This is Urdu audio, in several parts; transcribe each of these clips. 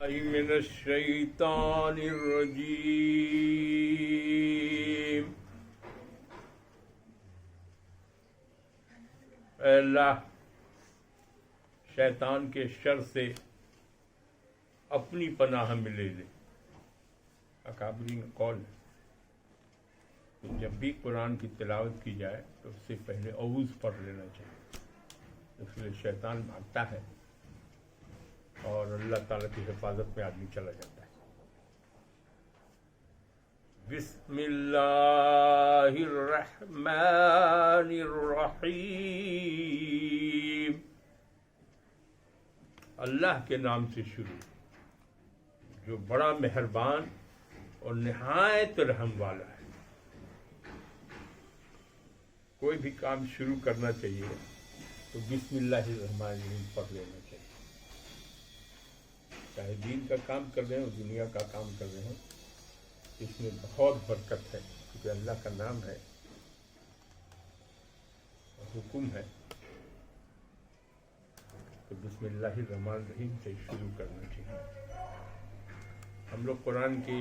من الشیطان الرجیم۔ اے اللہ، شیطان کے شر سے اپنی پناہ میں لے لے۔ اکابرین کا قول ہے کہ جب بھی قرآن کی تلاوت کی جائے تو اس سے پہلے اعوذ پڑھ لینا چاہیے، اس لیے شیطان بھاگتا ہے اور اللہ تعالیٰ کی حفاظت میں آدمی چلا جاتا ہے۔ بسم اللہ الرحمن الرحیم۔ اللہ کے نام سے شروع، جو بڑا مہربان اور نہایت رحم والا ہے۔ کوئی بھی کام شروع کرنا چاہیے تو بسم اللہ الرحمن الرحیم پڑھ لینا چاہیے، چاہے دین کا کام کر رہے ہوں، دنیا کا کام کر رہے ہوں، اس میں بہت برکت ہے، کیونکہ اللہ کا نام ہے اور حکم ہے، تو بسم اللہ الرحمن الرحیم سے شروع کرنا چاہیے۔ ہم لوگ قرآن کی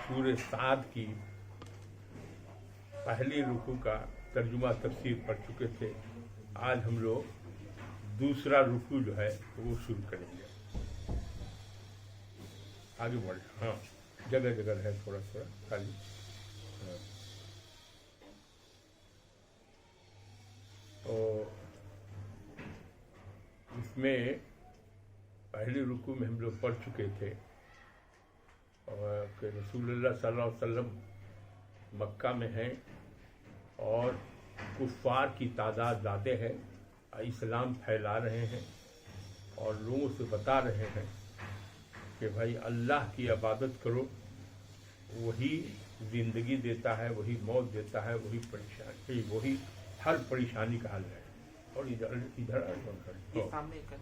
سورہ صاد کی پہلی رکوع کا ترجمہ تفسیر پڑھ چکے تھے۔ آج ہم لوگ دوسرا رکوع جو ہے وہ شروع کریں گے۔ آگے بڑھیں، ہاں جگہ جگہ ہے تھوڑا تھوڑا خالی۔ اور اس میں پہلی رکوع میں ہم لوگ پڑھ چکے تھے اور کہ رسول اللہ صلی اللہ علیہ وسلم مکہ میں ہیں اور کفار کی تعداد زیادہ ہے، اسلام پھیلا رہے ہیں اور لوگوں سے بتا رہے ہیں کہ بھائی اللہ کی عبادت کرو، وہی زندگی دیتا ہے، وہی موت دیتا ہے، وہی پریشانی، وہی ہر پریشانی کا حل ہے۔ اور ادھر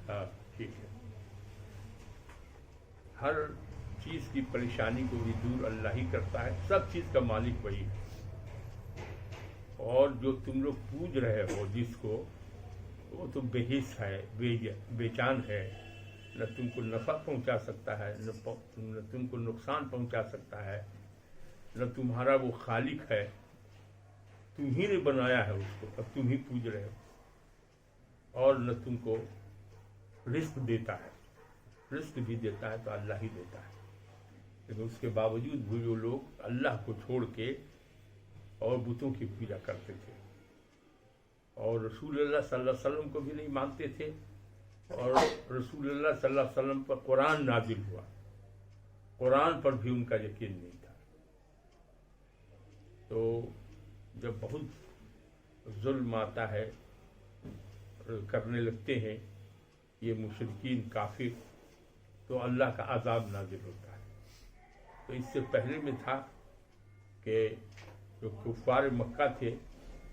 ہاں ٹھیک ہے، ہر چیز کی پریشانی کو بھی دور اللہ ہی کرتا ہے، سب چیز کا مالک وہی ہے۔ اور جو تم لوگ پوج رہے ہو جس کو، وہ تو بے حس ہے، بے جان ہے، نہ تم کو نفع پہنچا سکتا ہے، نہ تم کو نقصان پہنچا سکتا ہے، نہ تمہارا وہ خالق ہے، تم ہی نے بنایا ہے اس کو، اب تم ہی پوج رہے ہو، اور نہ تم کو رزق دیتا ہے، رزق بھی دیتا ہے تو اللہ ہی دیتا ہے، لیکن اس کے باوجود بھی جو لوگ اللہ کو چھوڑ کے اور بتوں کی پوجا کرتے تھے اور رسول اللہ صلی اللہ علیہ وسلم کو بھی نہیں مانتے تھے، اور رسول اللہ صلی اللہ علیہ وسلم پر قرآن نازل ہوا، قرآن پر بھی ان کا یقین نہیں تھا۔ تو جب بہت ظلم آتا ہے، کرنے لگتے ہیں یہ مشرکین کافر، تو اللہ کا عذاب نازل ہوتا ہے۔ تو اس سے پہلے میں تھا کہ جو کفار مکہ تھے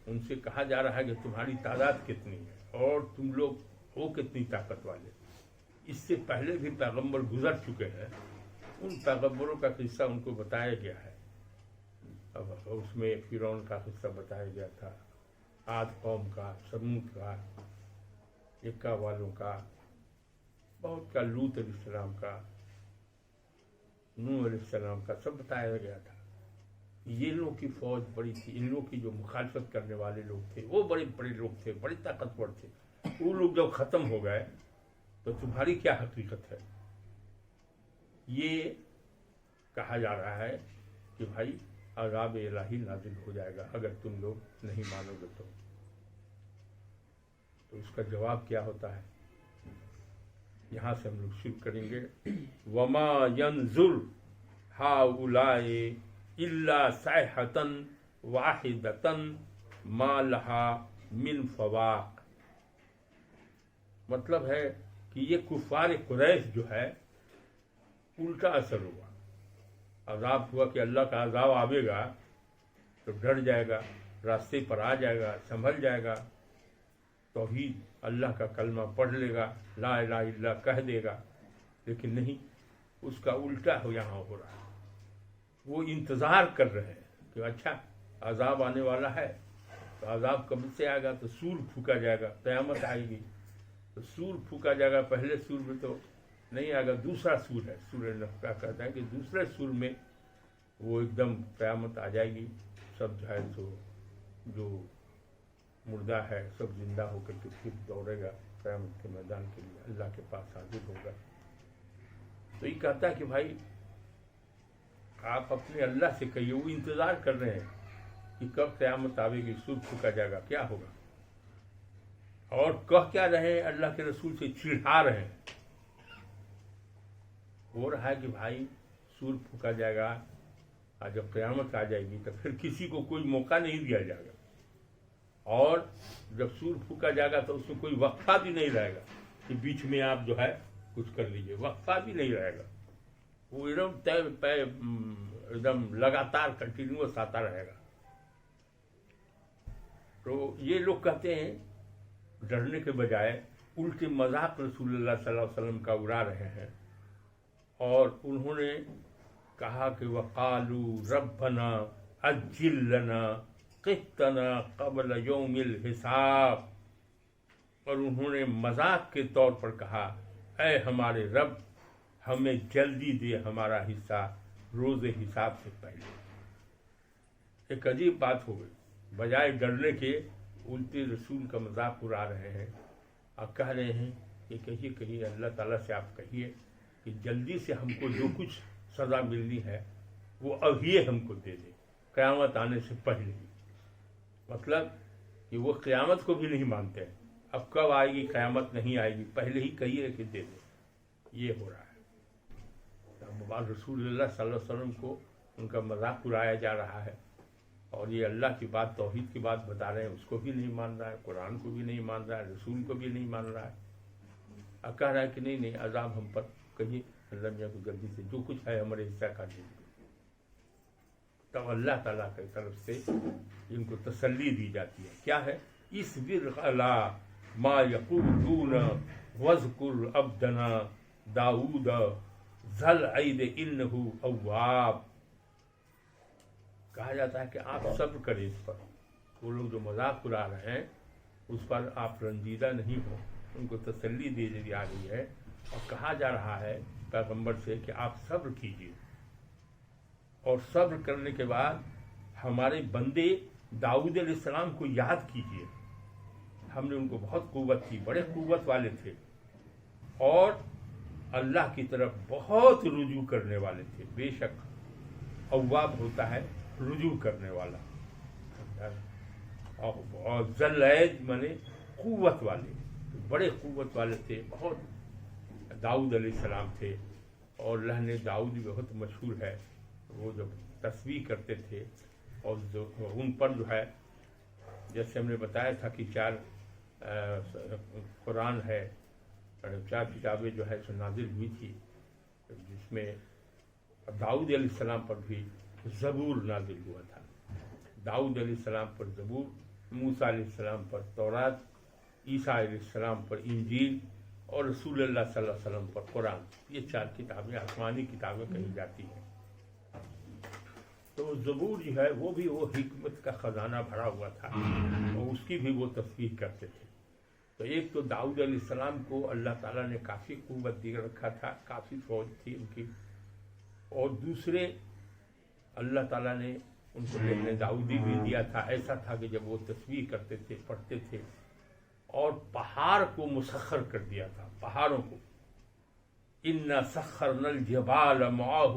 ان سے کہا جا رہا ہے کہ تمہاری تعداد کتنی ہے اور تم لوگ ہو کتنی طاقت والے۔ اس سے پہلے بھی پیغمبر گزر چکے ہیں، ان پیغمبروں کا قصہ ان کو بتایا گیا ہے۔ اب اس میں فرعون کا قصہ بتایا گیا تھا، عاد قوم کا، سمود کا، یکا والوں کا، بہت کا، لوط علیہ السلام کا، نوح علیہ السلام کا، سب بتایا گیا تھا۔ یہ لوگ کی فوج بڑی تھی، ان لوگ کی جو مخالفت کرنے والے لوگ تھے وہ بڑے بڑے لوگ تھے، بڑے طاقتور تھے، وہ لوگ جب ختم ہو گئے تو تمہاری کیا حقیقت ہے؟ یہ کہا جا رہا ہے کہ بھائی عذاب الہی نازل ہو جائے گا اگر تم لوگ نہیں مانو گے تو اس کا جواب کیا ہوتا ہے یہاں سے ہم لوگ شروع کریں گے۔ وما ينظر هؤلاء الا صيحة واحدة ما لها من فواق۔ مطلب ہے کہ یہ کفار قریش جو ہے الٹا اثر ہوا، عذاب ہوا کہ اللہ کا عذاب آئے گا تو ڈر جائے گا، راستے پر آ جائے گا، سنبھل جائے گا، توحید اللہ کا کلمہ پڑھ لے گا، لا الہ الا اللہ کہہ دے گا، لیکن نہیں، اس کا الٹا یہاں ہو رہا ہے۔ وہ انتظار کر رہے ہیں کہ اچھا عذاب آنے والا ہے تو عذاب کب سے آئے گا، تو سور پھونکا جائے گا، قیامت آئے گی تو سور پھونکا جائے گا۔ پہلے سور میں تو نہیں آئے گا. دوسرا سور ہے, سورہ نفخ کہتا ہے کہ دوسرے سور میں وہ ایک دم قیامت آ جائے گی, سب جو ہے جو مردہ ہے سب زندہ ہو کر کے پھر دوڑے گا قیامت کے میدان کے لیے, اللہ کے پاس حاضر ہوگا. تو یہ کہتا ہے کہ بھائی آپ اپنے اللہ سے کہیے, وہ انتظار کر رہے ہیں کہ کب قیامت آئے گی, سور پھونکا جائے گا, کیا ہوگا. اور کہہ کیا رہے ہیں, اللہ کے رسول سے چڑھا رہے ہیں. ہو رہا ہے کہ بھائی سور پھونکا جائے گا, اور جب قیامت آ جائے گی تو پھر کسی کو کوئی موقع نہیں دیا جائے گا, اور جب سور پھونکا جائے گا تو اس میں کوئی وقفہ بھی نہیں رہے گا کہ بیچ میں آپ جو ہے کچھ کر لیجیے, وقفہ بھی نہیں رہے گا. وہ ایک دم لگاتار کنٹینیوس آتا رہے گا. تو یہ لوگ کہتے ہیں ڈرنے کے بجائے الٹے مذاق رسول اللہ صلی اللہ علیہ وسلم کا اڑا رہے ہیں, اور انہوں نے کہا کہ وَقَالُوا رَبَّنَا عَجِّل لَنَا قِطَّنَا قَبْلَ يَوْمِ الْحِسَابِ, اور انہوں نے مذاق کے طور پر کہا اے ہمارے رب ہمیں جلدی دے ہمارا حصہ روز حساب سے پہلے. ایک عجیب بات ہو گئی, بجائے ڈرنے کے الٹے رسول کا مذاق اڑا رہے ہیں اور کہہ رہے ہیں کہ کہیے اللہ تعالیٰ سے آپ کہیے کہ جلدی سے ہم کو جو کچھ سزا ملنی ہے وہ ابھی ہم کو دے دے, قیامت آنے سے پہلے ہی. مطلب کہ وہ قیامت کو بھی نہیں مانتے ہیں, اب کب آئے گی قیامت نہیں آئے گی, پہلے ہی کہیے کہ دے دے. یہ ہو رہا ہے. رسول اللہ صلی اللہ علیہ وسلم کو ان کا مذاق اڑایا جا رہا ہے, اور یہ اللہ کی بات توحید کی بات بتا رہے ہیں, اس کو بھی نہیں مان رہا ہے, قرآن کو بھی نہیں مان رہا ہے, رسول کو بھی نہیں مان رہا ہے. اب کہہ رہا ہے کہ نہیں عذاب ہم پر کہیے, اللہ میاں کو جلدی سے جو کچھ ہے ہمارے حصہ کا دے دیں. تب اللہ تعالیٰ کی طرف سے ان کو تسلی دی جاتی ہے. کیا ہے, اصبر علی ما یقولون واذکر عبدنا داؤد ذی الایدِ انہ اواب. کہا جاتا ہے کہ آپ صبر کریں اس پر, وہ لوگ جو مذاق اڑا رہے ہیں اس پر آپ رنجیدہ نہیں ہو, ان کو تسلی دے دی جا رہی ہے, اور کہا جا رہا ہے پیغمبر سے کہ آپ صبر کیجیے, اور صبر کرنے کے بعد ہمارے بندے داؤد علیہ السلام کو یاد کیجیے. ہم نے ان کو بہت قوت کی, بڑے قوت والے تھے, اور اللہ کی طرف بہت رجوع کرنے والے تھے. بے شک اواب ہوتا ہے رجوع کرنے والا, اور ذلعید مانے قوت والے, بڑے قوت والے تھے, بہت. داؤد علیہ السلام تھے, اور اللہ نے داؤد بہت مشہور ہے, وہ جب تسبیح کرتے تھے, اور جو ان پر جو ہے جیسے ہم نے بتایا تھا کہ 4 قرآن ہے, 4 کتابیں جو ہے سو نازل ہوئی تھی, جس میں داؤد علیہ السلام پر بھی زبور نازل ہوا تھا. داؤد علیہ السلام پر زبور, موسیٰ علیہ السلام پر تورات, عیسیٰ علیہ السلام پر انجیل, اور رسول اللہ صلی اللہ علیہ وسلم پر قرآن. یہ 4 کتابیں آسمانی کتابیں کہی جاتی ہیں. تو زبور جو ہے وہ بھی وہ حکمت کا خزانہ بھرا ہوا تھا, اور اس کی بھی وہ تصویر کرتے تھے. تو ایک تو داؤد علیہ السلام کو اللہ تعالیٰ نے کافی قوت دے رکھا تھا, کافی فوج تھی ان کی, اور دوسرے اللہ تعالیٰ نے ان کو لہن داؤدی بھی دیا تھا. ایسا تھا کہ جب وہ تسبیح کرتے تھے, پڑھتے تھے, اور پہاڑ کو مسخر کر دیا تھا, پہاڑوں کو. اِنَّا سَخَّرْنَا الْجِبَالَ مَعَهُ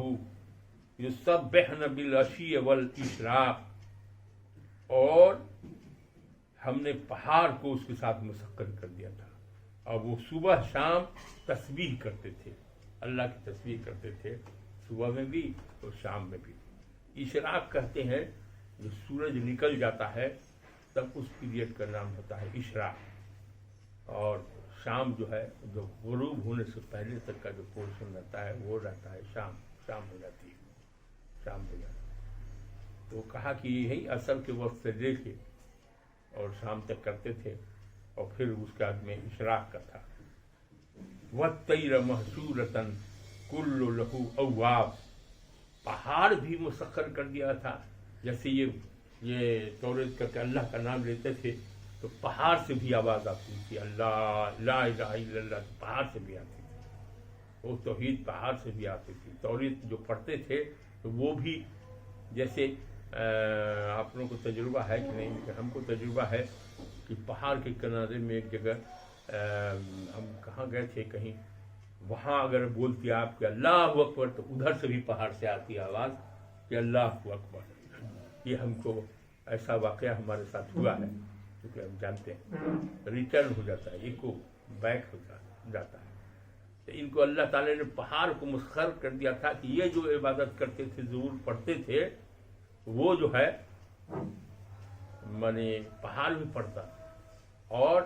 يُسَبِّحْنَ بِالْعَشِيِّ وَالْإِشْرَاقِ, اور ہم نے پہاڑ کو اس کے ساتھ مسخر کر دیا تھا, اور وہ صبح شام تسبیح کرتے تھے, اللہ کی تسبیح کرتے تھے, صبح میں بھی اور شام میں بھی. اشراق کہتے ہیں جو سورج نکل جاتا ہے تب اس پیریڈ کا نام ہوتا ہے اشراق, اور شام جو ہے جو غروب ہونے سے پہلے تک کا جو پورشن رہتا ہے وہ رہتا ہے شام. شام ہو جاتی ہے, شام ہو جاتی ہے. تو کہا کہ یہی عصر کے وقت سے لے کے اور شام تک کرتے تھے, اور پھر اس کے بعد میں اشراق کا تھا. وَالطَّيْرَ مَحْشُورَةً كُلُّ لَهُ أَوَّابٌ, پہاڑ بھی مسخر کر دیا تھا. جیسے یہ توریت کر کے اللہ کا نام لیتے تھے تو پہاڑ سے بھی آواز آتی تھی, اللہ لا الہ الا اللہ, پہاڑ سے بھی آتی تھی. وہ توحید پہاڑ سے بھی آتی تھی. توریت جو پڑھتے تھے تو وہ بھی جیسے آپ لوگوں کو تجربہ ہے کہ نہیں, کہ ہم کو تجربہ ہے کہ پہاڑ کے کنارے میں ایک جگہ ہم کہاں گئے تھے کہیں, وہاں اگر بولتی آپ کہ اللہ اکبر تو ادھر سے بھی پہاڑ سے آتی آواز کہ اللہ اکبر. یہ ہم کو ایسا واقعہ ہمارے ساتھ ہوا ہے, کیونکہ ہم جانتے ہیں ریٹرن ہو جاتا ہے, ایکو بیک ہو جاتا ہے. تو ان کو اللہ تعالیٰ نے پہاڑ کو مسخر کر دیا تھا کہ یہ جو عبادت کرتے تھے, ضرور پڑھتے تھے, وہ جو ہے مانے پہاڑ بھی پڑھتا اور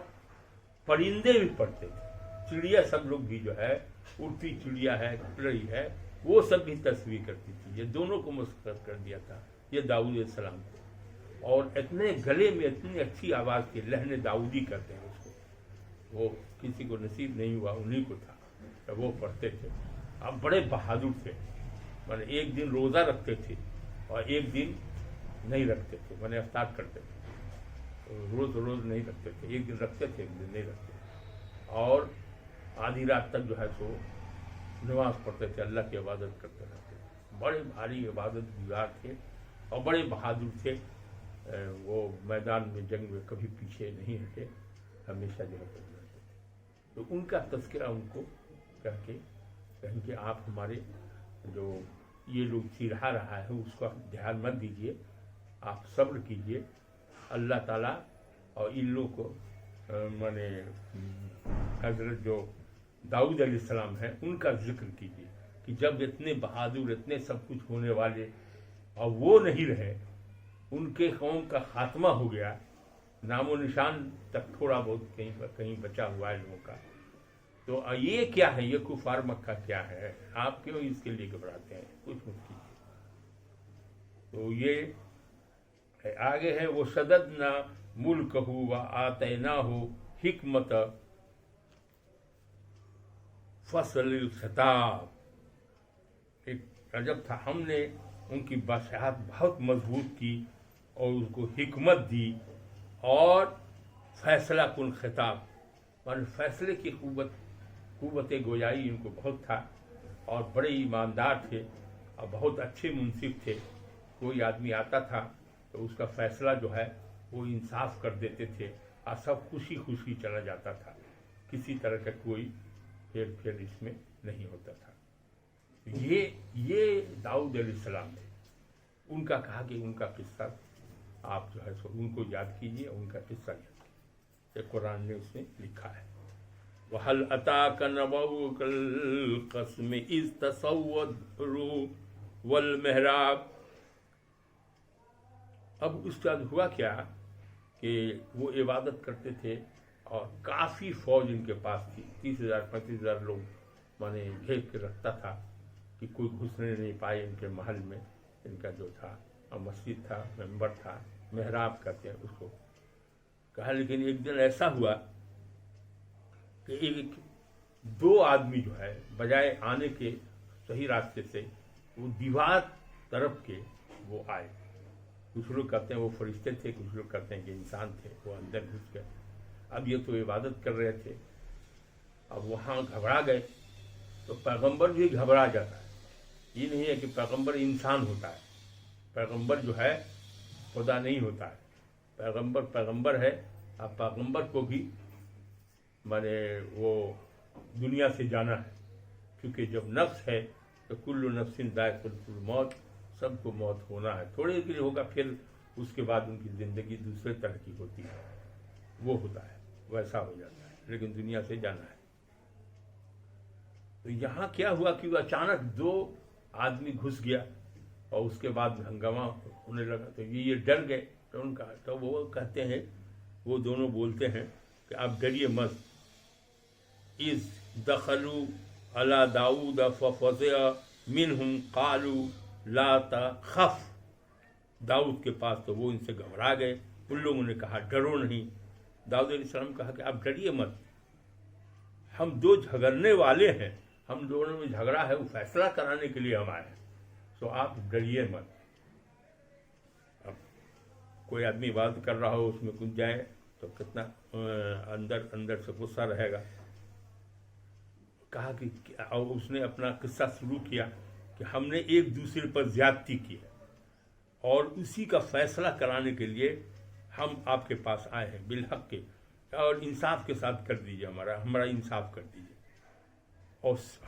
پرندے بھی پڑھتے تھے. چڑیا سب لوگ بھی جو ہے, اڑتی چڑیا ہے, رہی ہے, وہ سب بھی تصویر کرتی تھی. یہ دونوں کو مسخر کر دیا تھا یہ داؤد علیہ السلام کو. اور اتنے گلے میں اتنی اچھی آواز کی, لہن داؤدی کرتے ہیں اس کو, وہ کسی کو نصیب نہیں ہوا, انہیں کو تھا. وہ پڑھتے تھے. اب بڑے بہادر تھے, مانے ایک دن روزہ رکھتے تھے اور ایک دن نہیں رکھتے تھے, مانے افطار کرتے تھے. روز نہیں رکھتے تھے, ایک دن رکھتے تھے ایک دن نہیں رکھتے. اور آدھی رات تک جو ہے سو نماز پڑھتے تھے, اللہ کی عبادت کرتے رہتے تھے. بڑے بھاری عبادت گزار تھے اور بڑے بہادر تھے. وہ میدان میں جنگ میں کبھی پیچھے نہیں ہٹے, ہمیشہ جو ہے رہتے تھے. تو ان کا تذکرہ ان کو کہیں کہ آپ ہمارے جو یہ لوگ چڑھا رہا ہے اس کو دھیان مت دیجیے, آپ صبر کیجیے. اللہ تعالیٰ اور ان لوگوں کو مانے حضرت جو داؤد علیہ السلام ہیں ان کا ذکر کیجیے کہ جب اتنے بہادر, اتنے سب کچھ ہونے والے, اور وہ نہیں رہے, ان کے قوم کا خاتمہ ہو گیا, نام و نشان تک تھوڑا بہت کہیں بچا ہوا ہے لوگوں کا. تو یہ کیا ہے, یہ کفار مکہ کیا ہے, آپ کیوں اس کے لیے گھبراتے ہیں, کچھ مت کیجیے. تو یہ آگے ہے وہ شددنا ملکہ و آتیناہ حکمت فصل الخطاب. ایک عجب تھا, ہم نے ان کی بادشاہت بہت مضبوط کی اور اس کو حکمت دی اور فیصلہ کن خطاب, اور فیصلے کی قوت گویائی ان کو بہت تھا, اور بڑے ایماندار تھے اور بہت اچھے منصف تھے. کوئی آدمی آتا تھا تو اس کا فیصلہ جو ہے وہ انصاف کر دیتے تھے اور سب خوشی خوشی چلا جاتا تھا, کسی طرح کا کوئی پھیر پھیر اس میں نہیں ہوتا تھا. یہ داؤد علیہ السلام تھے. ان کا کہا کہ ان کا قصہ آپ جو ہے سو ان کو یاد کیجیے, ان کا قصہ یاد کیجیے. قرآن نے اس میں لکھا ہے وَهَلْ أَتَاكَ نَبَأُ الْخَصْمِ إِذْ تَسَوَّرُوا وَالْمِحْرَابَ. اب اس کے بعد ہوا کیا کہ وہ عبادت کرتے تھے اور کافی فوج ان کے پاس تھی, 30,000 35,000 لوگ مانے گھیر کے رکھتا تھا کہ کوئی گھسنے نہیں پائے ان کے محل میں. ان کا جو تھا اور مسجد تھا, ممبر تھا, محراب کہتے ہیں اس کو کہا. لیکن ایک دن ایسا ہوا کہ ایک دو آدمی جو ہے بجائے آنے کے صحیح راستے سے وہ دیوار طرف کے وہ آئے. کچھ لوگ کہتے ہیں وہ فرشتے تھے, کچھ لوگ کہتے ہیں کہ انسان تھے, وہ اندر گھس گئے. اب یہ تو عبادت کر رہے تھے, اب وہاں گھبرا گئے. تو پیغمبر بھی گھبرا جاتا ہے. یہ نہیں ہے کہ پیغمبر انسان ہوتا ہے, پیغمبر جو ہے خدا نہیں ہوتا ہے. پیغمبر ہے. اب پیغمبر کو بھی مانے وہ دنیا سے جانا ہے, کیونکہ جب نفس ہے تو کل نفس ذائقۃ الموت, سب کو موت ہونا ہے. تھوڑے کے لیے ہوگا, پھر اس کے بعد ان کی زندگی دوسرے طرح کی ہوتی ہے, وہ ہوتا ہے, ویسا ہو جاتا ہے, لیکن دنیا سے جانا ہے. تو یہاں کیا ہوا کہ وہ اچانک دو آدمی گھس گیا اور اس کے بعد ہنگامہ ہونے لگا. تو یہ ڈر گئے. تو ان کا تو وہ کہتے ہیں, وہ دونوں بولتے ہیں کہ آپ ڈریے مت. اذ دخلوا علی داؤد ففزع منہم قالوا لا تخف. داؤد کے پاس تو وہ ان سے گھبرا گئے. ان لوگوں نے کہا ڈرو نہیں. داؤد علیہ السلام کہا کہ آپ ڈریے مت, ہم دو جھگڑنے والے ہیں, ہم دونوں میں جھگڑا ہے, وہ فیصلہ کرانے کے لیے ہم آئے ہیں, تو آپ ڈریے مت. اب کوئی آدمی بات کر رہا ہو, اس میں کچھ جائے تو کتنا اندر سے غصہ رہے گا. کہا کہ اور اس نے اپنا قصہ شروع کیا کہ ہم نے ایک دوسرے پر زیادتی کی ہے اور اسی کا فیصلہ کرانے کے لیے ہم آپ کے پاس آئے ہیں بالحق کے، اور انصاف کے ساتھ کر دیجیے، ہمارا انصاف کر دیجیے،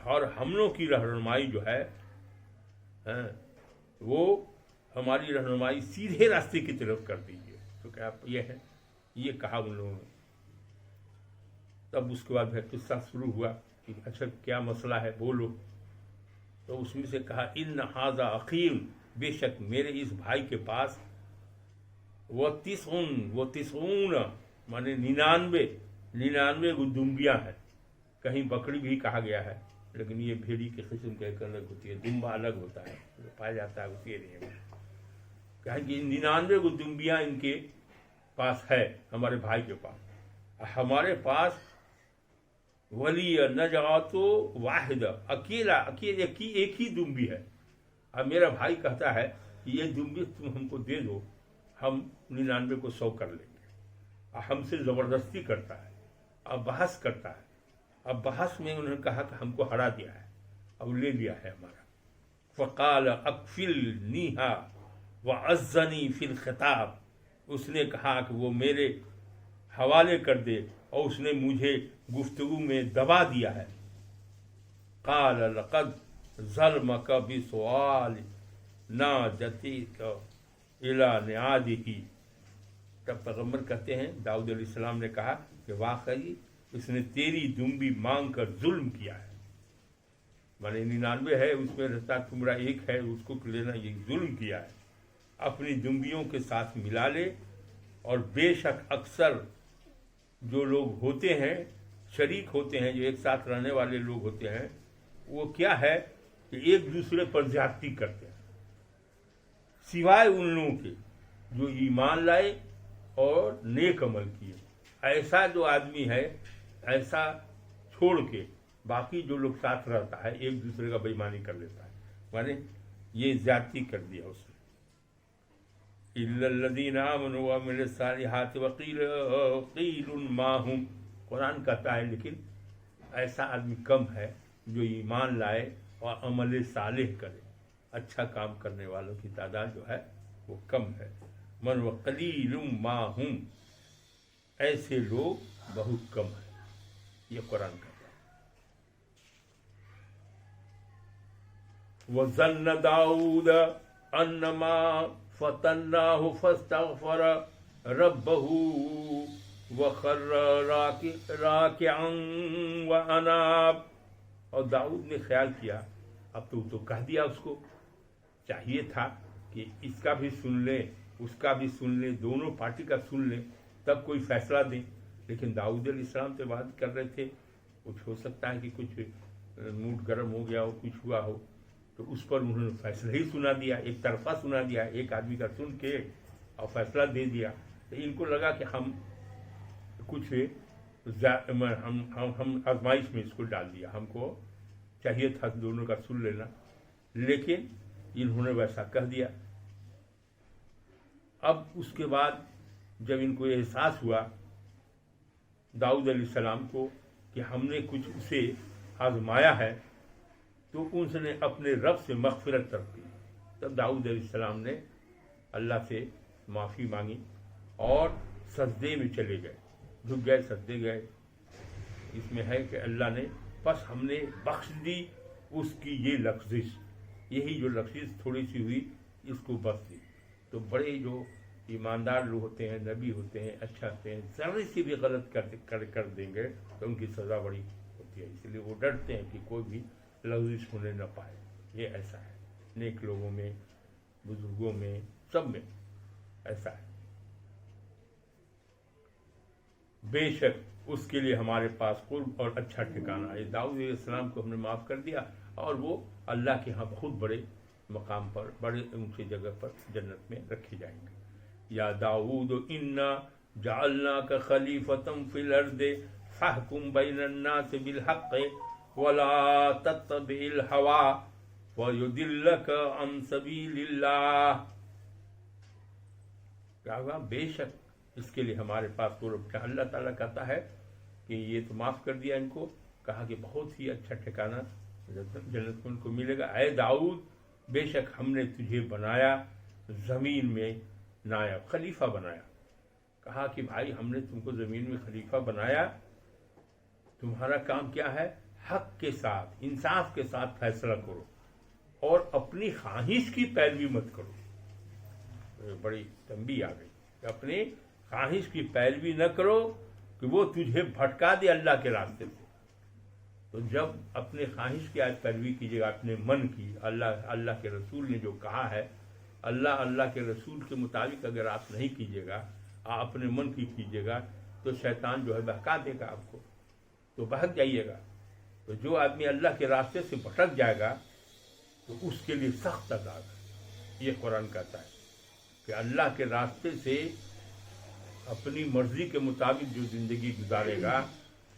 اور ہم لوگوں کی رہنمائی جو ہے وہ ہماری رہنمائی سیدھے راستے کی طرف کر دیجیے۔ تو کیا یہ ہے، یہ کہا ان لوگوں نے۔ تب اس کے بعد قصہ شروع ہوا کہ اچھا کیا مسئلہ ہے، بولو۔ تو اس میں سے کہا ان ھذا اخی، بے شک میرے اس بھائی کے پاس وہ تسعون مانے 99 دمبیاں ہیں، کہیں بکری بھی کہا گیا ہے لیکن یہ بھیڑی کی قسم کے الگ ہوتی ہے، دمبا الگ ہوتا ہے جو پایا جاتا ہے اسی ایریا میں۔ کہیں کہ 99 دمبیاں ان کے پاس ہے، ہمارے بھائی کے پاس۔ ہمارے پاس ولی نجعت واحد، اکیلا ایک ہی دمبی ہے۔ اب میرا بھائی کہتا ہے کہ یہ دمبی تم ہم کو دے دو، ہم 99 کو 100 کر لیں گے۔ ہم سے زبردستی کرتا ہے، اب بحث کرتا ہے۔ اب بحث میں انہوں نے کہا کہ ہم کو ہرا دیا ہے، اب لے لیا ہے ہمارا۔ فقال اکفلنیھا وعزنی فی الخطاب، اس نے کہا کہ وہ میرے حوالے کر دے اور اس نے مجھے گفتگو میں دبا دیا ہے۔ قال لقد ظلمک بسؤال ناجتک الی نعاجہ، تب پیغمبر کہتے ہیں داؤد علیہ السلام نے کہا کہ واقعی اس نے تیری دمبی مانگ کر ظلم کیا ہے، مانے 99 ہے اس میں رہتا تمہارا ایک ہے، اس کو لینا یہ ظلم کیا ہے۔ اپنی دمبیوں کے ساتھ ملا لے، اور بے شک اکثر جو لوگ ہوتے ہیں شریک ہوتے ہیں، جو ایک ساتھ رہنے والے لوگ ہوتے ہیں، وہ کیا ہے کہ ایک دوسرے پر زیادتی کرتے ہیں، سوائے ان لوگوں کے جو ایمان لائے اور نیک عمل کیے۔ ایسا جو آدمی ہے، ایسا چھوڑ کے باقی جو لوگ ساتھ رہتا ہے ایک دوسرے کا بےایمانی کر لیتا ہے، مانے یہ زیادتی کر دیا اس نے۔ الا الذین آمنوا وعملوا الصالحات وقیل ما هم، قرآن کہتا ہے لیکن ایسا آدمی کم ہے جو ایمان لائے اور عمل صالح کرے، اچھا کام کرنے والوں کی تعداد جو ہے وہ کم ہے۔ من وقلیل ما هم، ایسے لوگ بہت کم ہیں، یہ قرآن کہتا ہے۔ وَظَنَّ دَاؤُودَ أَنَّمَا فَتَنَّاهُ فَاسْتَغْفَرَ رَبَّهُ وَخَرَّ رَاكِعًا وَأَنَابَ، اور داؤد نے خیال کیا اب تو کہہ دیا، اس کو چاہیے تھا کہ اس کا بھی سن لیں اس کا بھی سن لیں، دونوں پارٹی کا سن لیں تب کوئی فیصلہ دیں، لیکن داؤد علیہ السلام سے بات کر رہے تھے، کچھ ہو سکتا ہے کہ کچھ موڈ گرم ہو گیا ہو، کچھ ہوا ہو، تو اس پر انہوں نے فیصلہ ہی سنا دیا، ایک طرفہ سنا دیا، ایک آدمی کا سن کے اور فیصلہ دے دیا۔ تو ان کو لگا کہ ہم کچھ ہم آزمائش میں اس کو ڈال دیا، ہم کو چاہیے تھا دونوں کا سن لینا، لیکن انہوں نے ویسا کہہ دیا۔ اب اس کے بعد جب ان کو احساس ہوا داؤد علیہ السلام کو کہ ہم نے کچھ اسے آزمایا ہے، تو اس نے اپنے رب سے مغفرت طلب کی۔ تب داؤد علیہ السلام نے اللہ سے معافی مانگی اور سجدے میں چلے گئے، جھک گئے، سجدے گئے۔ اس میں ہے کہ اللہ نے بس ہم نے بخش دی اس کی یہ لغزش، یہی جو لغزش تھوڑی سی ہوئی اس کو بخش دی۔ تو بڑے جو ایماندار لوگ ہوتے ہیں، نبی ہوتے ہیں، اچھا ہوتے ہیں، ذرے سی بھی غلط کر دیں گے تو ان کی سزا بڑی ہوتی ہے، اس لیے وہ ڈرتے ہیں کہ کوئی بھی لغزش ہونے نہ پائے۔ یہ ایسا ہے نیک لوگوں میں، بزرگوں میں، سب میں ایسا ہے۔ بے شک اس کے لیے ہمارے پاس قرب اور اچھا ٹھکانہ ہے۔ داؤد علیہ السلام کو ہم نے معاف کر دیا اور وہ اللہ کے ہاں بہت بڑے مقام پر، بڑے اونچے جگہ پر جنت میں رکھے جائیں گے۔ یا داؤد انا جعلناک خلیفۃ فی الارض فاحکم بین الناس بالحق ولا تتبع الہوی ویضلک عن سبیل اللہ۔ کیا ہوا؟ بے شک اس کے لیے ہمارے پاس قرب کیا، اللہ تعالیٰ کہتا ہے کہ یہ تو معاف کر دیا ان کو، کہا کہ بہت ہی اچھا ٹھکانہ جنت میں ان کو ملے گا. اے داؤد بے شک ہم نے تجھے بنایا زمین میں نائب خلیفہ بنایا. کہا کہ بھائی ہم نے تم کو زمین میں خلیفہ بنایا, تمہارا کام کیا ہے؟ حق کے ساتھ انصاف کے ساتھ فیصلہ کرو اور اپنی خواہش کی پیروی مت کرو. بڑی تنبیہ آ گئی کہ اپنی خواہش کی پیروی نہ کرو کہ وہ تجھے بھٹکا دے اللہ کے راستے سے. تو جب اپنے خواہش کی پیروی کیجیے گا, اپنے من کی, اللہ کے رسول نے جو کہا ہے, اللہ کے رسول کے مطابق اگر آپ نہیں کیجیے گا, آپ اپنے من کی کیجیے گا, تو شیطان جو ہے بہکا دے گا آپ کو, تو بہک جائیے گا. تو جو آدمی اللہ کے راستے سے بھٹک جائے گا تو اس کے لیے سخت عذاب ہے. یہ قرآن کہتا ہے کہ اللہ کے راستے سے اپنی مرضی کے مطابق جو زندگی گزارے گا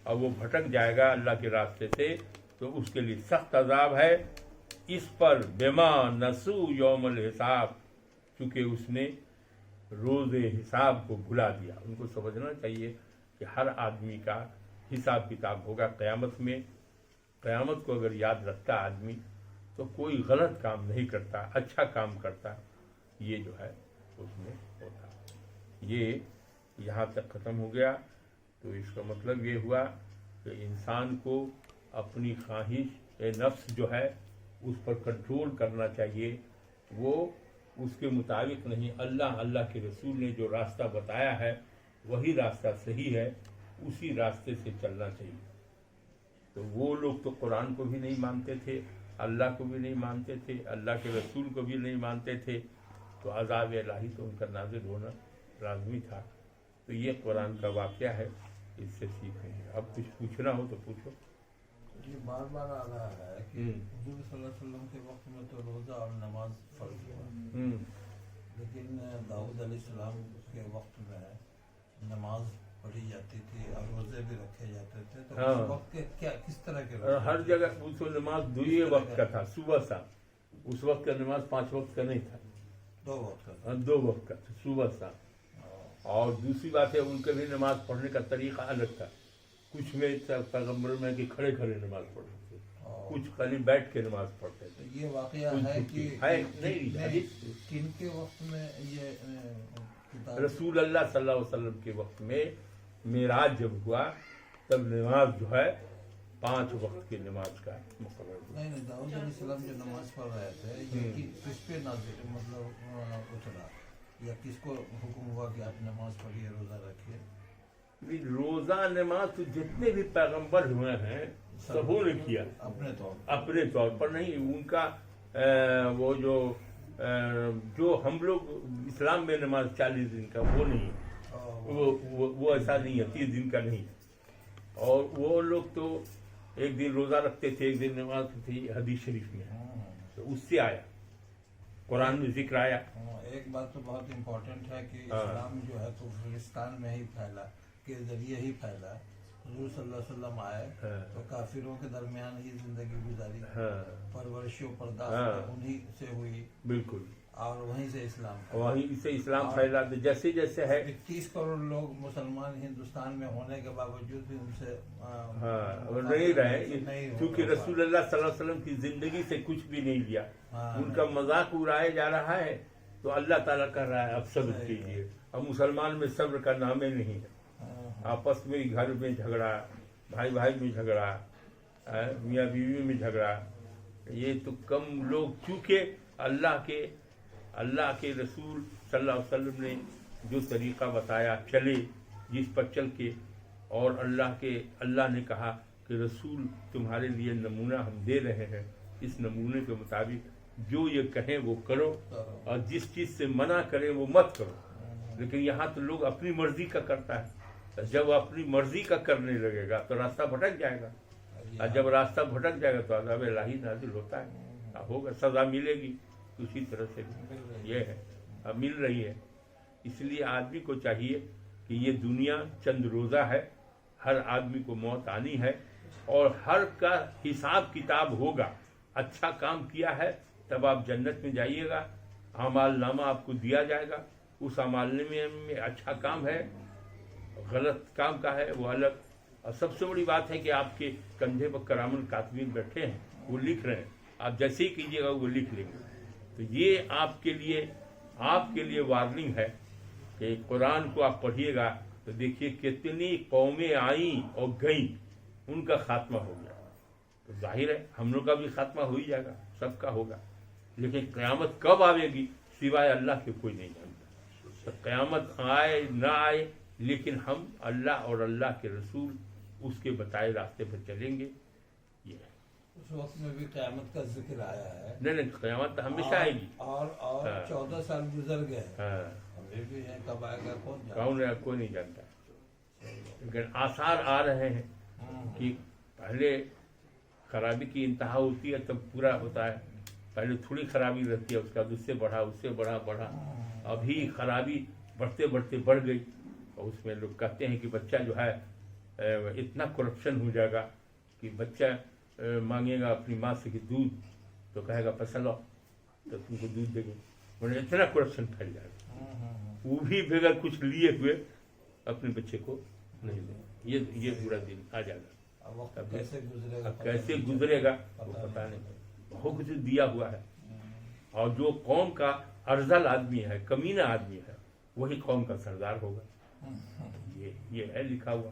اور وہ بھٹک جائے گا اللہ کے راستے سے, تو اس کے لیے سخت عذاب ہے. اس پر بما نسو یوم الحساب, چونکہ اس نے روز حساب کو بھلا دیا. ان کو سمجھنا چاہیے کہ ہر آدمی کا حساب کتاب ہوگا قیامت میں. قیامت کو اگر یاد رکھتا آدمی تو کوئی غلط کام نہیں کرتا, اچھا کام کرتا. یہ جو ہے اس میں ہوتا. یہ یہاں تک ختم ہو گیا. تو اس کا مطلب یہ ہوا کہ انسان کو اپنی خواہش نفس جو ہے اس پر کنٹرول کرنا چاہیے. وہ اس کے مطابق نہیں, اللہ کے رسول نے جو راستہ بتایا ہے وہی راستہ صحیح ہے, اسی راستے سے چلنا چاہیے. تو وہ لوگ تو قرآن کو بھی نہیں مانتے تھے, اللہ کو بھی نہیں مانتے تھے, اللہ کے رسول کو بھی نہیں مانتے تھے, تو عذاب الہی تو ان کا نازل ہونا لازمی تھا. تو یہ قرآن کا واقعہ ہے, اس سے سیکھیں گے. اب کچھ پوچھنا ہو تو پوچھو. یہ بار بار آ رہا ہے کہ حضور صلی اللہ علیہ وسلم کے وقت میں تو روزہ اور نماز فرض ہوا, لیکن داؤد علیہ السلام کے وقت میں نماز پڑھی جاتی تھی اور روزے بھی رکھے جاتے تھے. تو اس وقت کے کیا کس طرح کے روزے؟ ہر جگہ پوچھو, نماز دو ہی وقت کا تھا, صبح شام. اس وقت کا نماز 5 وقت کا نہیں تھا, 2 وقت کا تھا. 2 وقت کا تھا, صبح شام. اور دوسری بات ہے ان کے بھی نماز پڑھنے کا طریقہ الگ تھا. کچھ میں پیغمبر میں کہ کھڑے کھڑے نماز پڑھتے تھے, کچھ خالی بیٹھ کے نماز پڑھتے تھے. یہ واقعہ ہے کہ کن کے وقت میں یہ رسول اللہ صلی اللہ علیہ وسلم کے وقت میں معراج جب ہوا تب نماز جو ہے 5 وقت کی نماز کا مقرر ہوا. نہیں, داؤد علیہ السلام جو نماز پڑھ رہے تھے یہ کس پہ نازل مطلب اترا, یا کس کو حکم ہوا کہ آپ نماز پڑھیے, روزہ رکھیے؟ روزہ نماز تو جتنے بھی پیغمبر ہوئے ہیں سبوں نے کیا اپنے طور پر. نہیں, ان کا وہ جو ہم لوگ اسلام میں نماز 40 دن کا وہ نہیں, وہ ایسا نہیں ہے, 30 دن کا نہیں. اور وہ لوگ تو ایک دن روزہ رکھتے تھے, ایک دن نماز تھی. حدیث شریف میں تو اس سے آیا, قرآن میں ذکر آیا. ایک بات تو بہت امپورٹنٹ ہے کہ اسلام جو ہے تو فلسطین میں ہی پھیلا, کے ذریعے ہی پھیلا. حضور صلی اللہ علیہ وسلم آئے تو کافروں کے درمیان ہی زندگی گزاری, پرورش و پرداخت انہی سے ہوئی. بالکل, اور وہیں سے اسلام پھیلا. جیسے جیسے ہے 30 کروڑ لوگ مسلمان ہندوستان میں ہونے کے باوجود بھی ان سے نہیں رہے, کیونکہ رسول اللہ صلی اللہ علیہ وسلم کی زندگی سے کچھ بھی نہیں لیا. ان کا مذاق اڑایا جا رہا ہے تو اللہ تعالیٰ کہہ رہا ہے اب صبر کیجیے. اب مسلمان میں صبر کا نام ہی نہیں ہے. آپس میں گھر میں جھگڑا, بھائی میں جھگڑا, میاں بیوی میں جھگڑا, یہ تو کم لوگ. چونکہ اللہ کے رسول صلی اللہ علیہ وسلم نے جو طریقہ بتایا چلے, جس پر چل کے, اور اللہ نے کہا کہ رسول تمہارے لیے نمونہ ہم دے رہے ہیں, اس نمونے کے مطابق جو یہ کہیں وہ کرو, اور جس چیز سے منع کریں وہ مت کرو. لیکن یہاں تو لوگ اپنی مرضی کا کرتا ہے. جب اپنی مرضی کا کرنے لگے گا تو راستہ بھٹک جائے گا, اور جب راستہ بھٹک جائے گا تو عذاب الہی نازل ہوتا ہے, ہوگا, سزا ملے گی. اسی طرح سے یہ ہے, اب مل رہی ہے. اس لیے آدمی کو چاہیے کہ یہ دنیا چند روزہ ہے, ہر آدمی کو موت آنی ہے, اور ہر کا حساب کتاب ہوگا. اچھا کام کیا ہے تب آپ جنت میں جائیے گا, اعمال نامہ آپ کو دیا جائے گا. اس اعمال نامے میں اچھا کام ہے, غلط کام کا ہے وہ الگ. اور سب سے بڑی بات ہے کہ آپ کے کندھے پر کرام الکاتبین بیٹھے ہیں، وہ لکھ رہے ہیں، آپ جیسے ہی کیجیے گا وہ لکھ لیں گے. تو یہ آپ کے لیے وارننگ ہے کہ قرآن کو آپ پڑھیے گا تو دیکھیے کتنی قومیں آئیں اور گئیں، ان کا خاتمہ ہو گیا. تو ظاہر ہے ہم لوگ کا بھی خاتمہ ہو ہی جائے گا، سب کا ہوگا. لیکن قیامت کب آئے گی سوائے اللہ کے کوئی نہیں جانتا. تو قیامت آئے نہ آئے لیکن ہم اللہ اور اللہ کے رسول اس کے بتائے راستے پر چلیں گے. یہ ہے. اس وقت میں بھی قیامت کا ذکر آیا ہے. نہیں قیامت تو ہمیشہ آئے گی. اور 14 سال گزر گئے. ابھی بھی ہے، کب آئے گا کون ہے، کوئی نہیں جانتا. لیکن آثار آ رہے ہیں کہ پہلے خرابی کی انتہا ہوتی ہے تب پورا ہوتا ہے. پہلے تھوڑی خرابی رہتی ہے، اس کا اس سے بڑھا. ابھی خرابی بڑھتے بڑھ گئی. اور اس میں لوگ کہتے ہیں کہ بچہ جو ہے اتنا کرپشن ہو جائے گا کہ بچہ مانگے گا اپنی ماں سے کہ دودھ، تو کہے گا پیسہ لاؤ تو تم کو دودھ دے گے. اتنا کرپشن پھیل جائے گا. وہ بھی بغیر کچھ لیے ہوئے اپنے بچے کو نہیں دے. یہ برا دن آ جائے گا. اب کیسے گزرے گا وہ پتہ نہیں. بہت کچھ دیا ہوا ہے. اور جو قوم کا ارذل آدمی ہے، کمینہ آدمی ہے، وہی قوم کا سردار ہوگا. یہ ہے لکھا ہوا.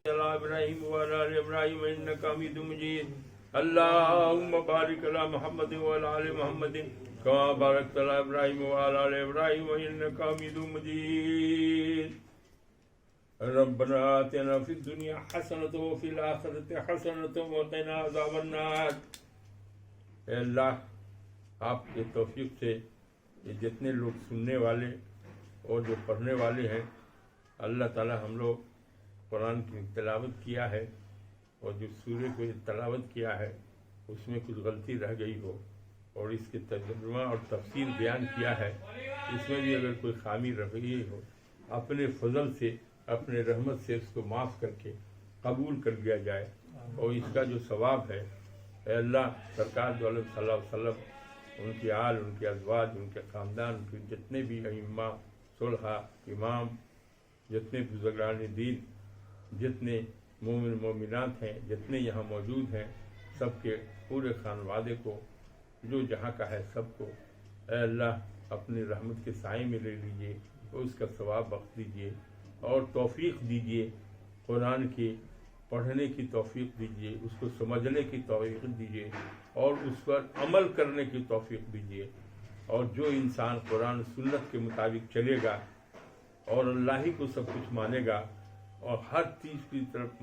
ابراہیم وعلی آل ابراہیم انک حمید مجید. اللہم بارک علی محمد وعلی آل محمد کما بارکت علی ابراہیم وعلی آل ابراہیم انک حمید مجید. ربنا آتنا فی الدنیا حسنۃ وفی الآخرۃ حسنۃ وقنا عذاب النار. اے اللہ، آپ کے توفیق سے یہ جتنے لوگ سننے والے اور جو پڑھنے والے ہیں، اللہ تعالی ہم لوگ قرآن کی تلاوت کیا ہے اور جو سورہ کو تلاوت کیا ہے اس میں کچھ غلطی رہ گئی ہو اور اس کے ترجمہ اور تفسیر بیان کیا ہے، اس میں بھی اگر کوئی خامی رہ گئی ہو، اپنے فضل سے اپنے رحمت سے اس کو معاف کر کے قبول کر لیا جائے. اور اس کا جو ثواب ہے، اے اللہ، سرکار دو عالم صلی اللہ علیہ وسلم، ان کی آل، ان کے ازواج، ان کے خاندان، ان کے جتنے بھی ائمہ، صلحاء، امام، جتنے بزرگان دین، جتنے مومن مومنات ہیں، جتنے یہاں موجود ہیں، سب کے پورے خانوادے کو، جو جہاں کا ہے سب کو اے اللہ اپنی رحمت کے سائے میں لے لیجئے اور اس کا ثواب بخش دیجئے اور توفیق دیجئے. قرآن کے پڑھنے کی توفیق دیجئے، اس کو سمجھنے کی توفیق دیجئے اور اس پر عمل کرنے کی توفیق دیجئے. اور جو انسان قرآن سنت کے مطابق چلے گا اور اللہ ہی کو سب کچھ مانے گا اور ہر چیز کی طرف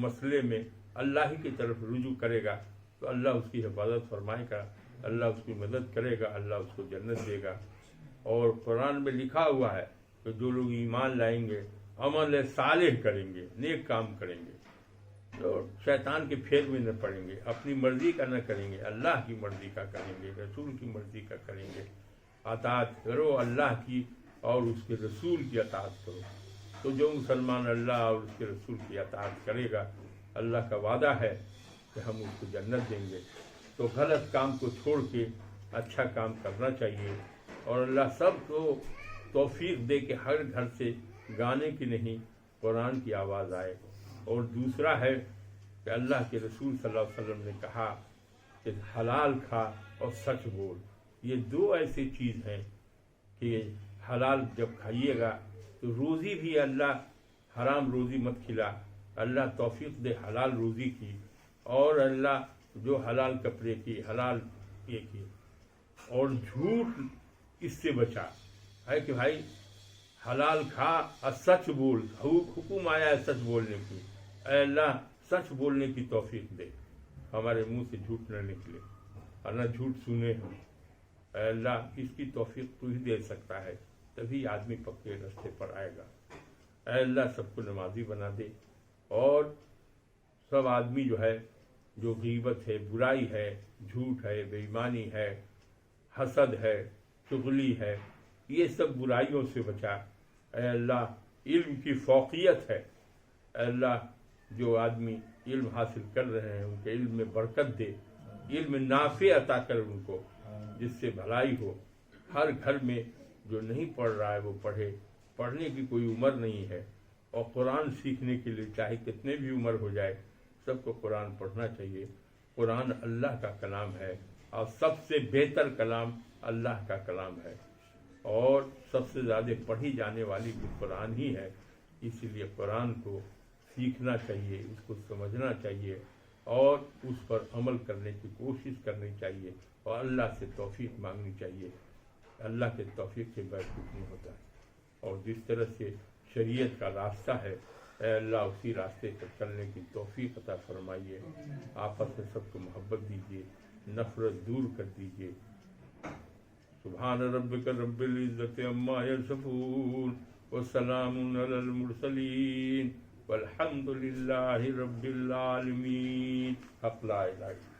مسئلے میں اللہ ہی کی طرف رجوع کرے گا تو اللہ اس کی حفاظت فرمائے گا، اللہ اس کی مدد کرے گا، اللہ اس کو جنت دے گا. اور قرآن میں لکھا ہوا ہے کہ جو لوگ ایمان لائیں گے، عمل صالح کریں گے، نیک کام کریں گے، اور شیطان کے پھیر میں نہ پڑیں گے، اپنی مرضی کا نہ کریں گے، اللہ کی مرضی کا کریں گے، رسول کی مرضی کا کریں گے. اطاعت کرو اللہ کی اور اس کے رسول کی اطاعت کرو. تو جو مسلمان اللہ اور اس کے رسول کی اطاعت کرے گا، اللہ کا وعدہ ہے کہ ہم اس کو جنت دیں گے. تو غلط کام کو چھوڑ کے اچھا کام کرنا چاہیے اور اللہ سب کو توفیق دے کہ ہر گھر سے گانے کی نہیں قرآن کی آواز آئے. اور دوسرا ہے کہ اللہ کے رسول صلی اللہ علیہ وسلم نے کہا کہ حلال کھا اور سچ بول. یہ دو ایسی چیز ہیں کہ حلال جب کھائیے گا تو روزی بھی اللہ حرام روزی مت کھلا، اللہ توفیق دے حلال روزی کی، اور اللہ جو حلال کپڑے کی، حلال یہ کی، اور جھوٹ اس سے بچا ہے کہ بھائی حلال کھا اور سچ بول. حکم آیا ہے سچ بولنے کی. اے اللہ سچ بولنے کی توفیق دے، ہمارے منہ سے جھوٹ نہ نکلے اور نہ جھوٹ سنے ہم. اے اللہ اس کی توفیق تو ہی دے سکتا ہے، تبھی آدمی پکے راستے پر آئے گا. اے اللہ سب کو نمازی بنا دے اور سب آدمی جو ہے جو غیبت ہے، برائی ہے، جھوٹ ہے، بے ایمانی ہے، حسد ہے، چغلی ہے، یہ سب برائیوں سے بچا. اے اللہ علم کی فوقیت ہے. اے اللہ جو آدمی علم حاصل کر رہے ہیں ان کے علم میں برکت دے، علم نافع عطا کر ان کو جس سے بھلائی ہو. ہر گھر میں جو نہیں پڑھ رہا ہے وہ پڑھے. پڑھنے کی کوئی عمر نہیں ہے اور قرآن سیکھنے کے لیے چاہے کتنے بھی عمر ہو جائے سب کو قرآن پڑھنا چاہیے. قرآن اللہ کا کلام ہے اور سب سے بہتر کلام اللہ کا کلام ہے اور سب سے زیادہ پڑھی جانے والی بھی قرآن ہی ہے. اسی لیے قرآن کو سیکھنا چاہیے, اس کو سمجھنا چاہیے اور اس پر عمل کرنے کی کوشش کرنی چاہیے اور اللہ سے توفیق مانگنی چاہیے. اللہ کے توفیق کے بغیر کچھ نہیں ہوتا ہے. اور جس طرح سے شریعت کا راستہ ہے اے اللہ اسی راستے پر چلنے کی توفیق عطا فرمائیے. آپس میں سب کو محبت دیجیے, نفرت دور کر دیجیے. سبحان ربک رب العزت عما یصفون وسلام علی المرسلین والحمد للہ رب العالمین. حق لا الہ الا اللہ.